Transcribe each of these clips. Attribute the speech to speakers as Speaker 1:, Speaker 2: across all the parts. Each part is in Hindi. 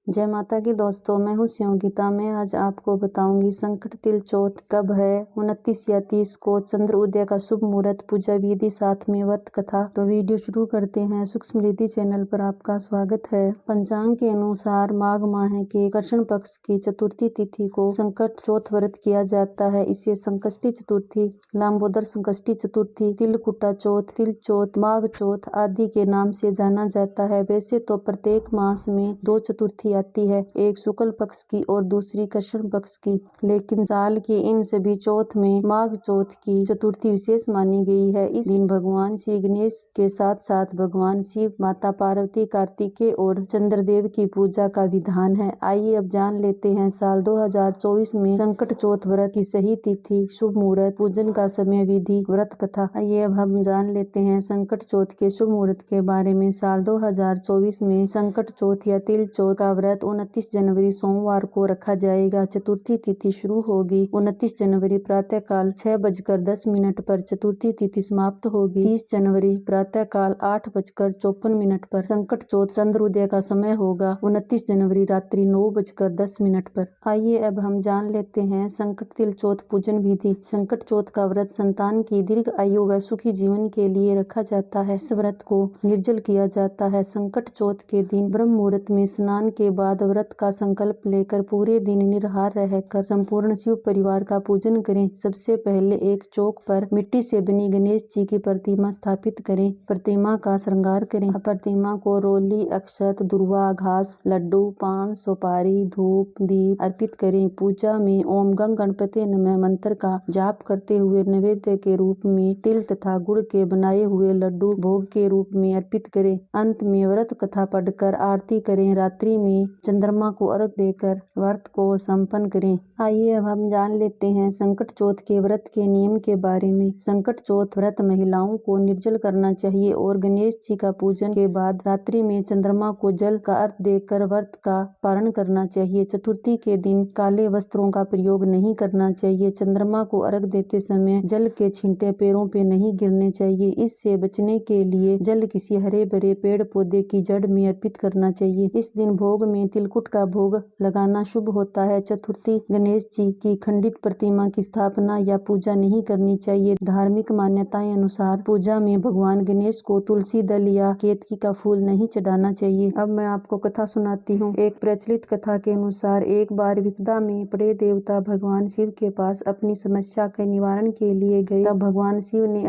Speaker 1: जय माता की दोस्तों, मैं हूँ संयोगिता। मैं आज आपको बताऊंगी संकट तिल चौथ कब है। 29 या 30 को चंद्र उदय का शुभ मुहूर्त, पूजा विधि, साथ में व्रत कथा। तो वीडियो शुरू करते हैं। सुख समृद्धि चैनल पर आपका स्वागत है। पंचांग के अनुसार माघ माह के कृष्ण पक्ष की चतुर्थी तिथि को संकट चौथ व्रत किया जाता है। इसे संकष्टी चतुर्थी, लंबोदर संकष्टी चतुर्थी, तिलकुटा चौथ, तिल चौथ, माघ चौथ आदि के नाम से जाना जाता है। वैसे तो प्रत्येक मास में 2 चतुर्थी आती है, एक शुक्ल पक्ष की और दूसरी कृष्ण पक्ष की, लेकिन साल की इन सभी चौथ में माघ चौथ की चतुर्थी विशेष मानी गई है। इस दिन भगवान श्री गणेश के साथ साथ भगवान शिव, माता पार्वती, कार्तिकेय और चंद्रदेव की पूजा का विधान है। आइए अब जान लेते हैं साल 2024 में संकट चौथ व्रत की सही तिथि, शुभ मुहूर्त, पूजन का समय, विधि, व्रत कथा। आइए अब हम जान लेते हैं संकट चौथ के शुभ मुहूर्त के बारे में। साल 2024 में संकट चौथ या तिल चौथ का व्रत 29 जनवरी सोमवार को रखा जाएगा। चतुर्थी तिथि शुरू होगी 29 जनवरी प्रातः काल 6:10 पर। चतुर्थी तिथि समाप्त होगी 30 जनवरी प्रातः काल 8:54 पर। संकट चौथ चंद्रोदय का समय होगा 29 जनवरी रात्रि 9:10 पर। आइए अब हम जान लेते हैं संकट तिल चौथ पूजन विधि। संकट चौथ का व्रत संतान की दीर्घ आयु व सुखी जीवन के लिए रखा जाता है। इस व्रत को निर्जल किया जाता है। संकट चौथ के दिन ब्रह्म मुहूर्त में स्नान के बाद व्रत का संकल्प लेकर पूरे दिन निराहार रहकर संपूर्ण शिव परिवार का पूजन करें। सबसे पहले एक चौक पर मिट्टी से बनी गणेश जी की प्रतिमा स्थापित करें। प्रतिमा का श्रृंगार करें। प्रतिमा को रोली, अक्षत, दुर्वा, घास, लड्डू, पान, सुपारी, धूप, दीप अर्पित करें। पूजा में ओम गंग गणपति नमः मंत्र का जाप करते हुए नैवेद्य के रूप में तिल तथा गुड़ के बनाए हुए लड्डू भोग के रूप में अर्पित करें। अंत में व्रत कथा पढ़कर आरती करें। रात्रि में चंद्रमा को अर्घ देकर व्रत को संपन्न करें। आइए अब हम जान लेते हैं संकट चौथ के व्रत के नियम के बारे में। संकट चौथ व्रत महिलाओं को निर्जल करना चाहिए और गणेश जी का पूजन के बाद रात्रि में चंद्रमा को जल का अर्घ देकर व्रत का पारण करना चाहिए। चतुर्थी के दिन काले वस्त्रों का प्रयोग नहीं करना चाहिए। चंद्रमा को अर्घ देते समय जल के छींटे पैरों पे नहीं गिरने चाहिए। इससे बचने के लिए जल किसी हरे भरे पेड़ पौधे की जड़ में अर्पित करना चाहिए। इस दिन भोग में तिलकुट का भोग लगाना शुभ होता है। चतुर्थी गणेश जी की खंडित प्रतिमा की स्थापना या पूजा नहीं करनी चाहिए। धार्मिक मान्यताएं अनुसार पूजा में भगवान गणेश को तुलसी दल या केतकी का फूल नहीं चढ़ाना चाहिए। अब मैं आपको कथा सुनाती हूँ। एक प्रचलित कथा के अनुसार एक बार विपदा में पड़े देवता भगवान शिव के पास अपनी समस्या के निवारण के लिए गए। तब भगवान शिव ने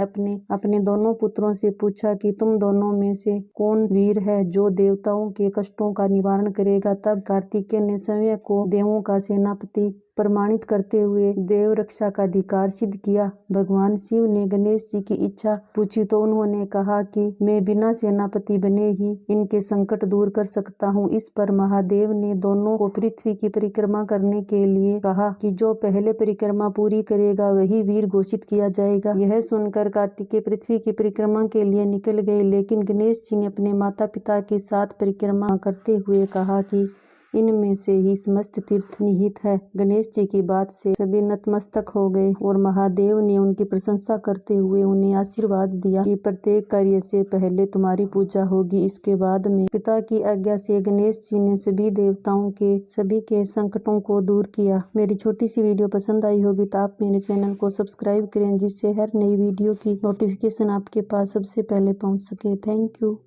Speaker 1: अपने दोनों पुत्रों से पूछा कि तुम दोनों में से कौन वीर है जो देवताओं के कष्टों का निवारण करेगा। तब कार्तिकेय ने स्वयं को देवों का सेनापति प्रमाणित करते हुए देव रक्षा का अधिकार सिद्ध किया। भगवान शिव ने गणेश जी की इच्छा पूछी तो उन्होंने कहा कि मैं बिना सेनापति बने ही इनके संकट दूर कर सकता हूँ। इस पर महादेव ने दोनों को पृथ्वी की परिक्रमा करने के लिए कहा कि जो पहले परिक्रमा पूरी करेगा वही वीर घोषित किया जाएगा। यह सुनकर कार्तिकेय पृथ्वी की परिक्रमा के लिए निकल गए, लेकिन गणेश जी ने अपने माता पिता के साथ परिक्रमा करते हुए कहा कि इनमें से ही समस्त तीर्थ निहित है। गणेश जी की बात से सभी नतमस्तक हो गए और महादेव ने उनकी प्रशंसा करते हुए उन्हें आशीर्वाद दिया कि प्रत्येक कार्य से पहले तुम्हारी पूजा होगी। इसके बाद में पिता की आज्ञा से गणेश जी ने सभी देवताओं के सभी के संकटों को दूर किया। मेरी छोटी सी वीडियो पसंद आई होगी तो आप मेरे चैनल को सब्सक्राइब करें, जिससे हर नई वीडियो की नोटिफिकेशन आपके पास सबसे पहले पहुँच सके। Thank you.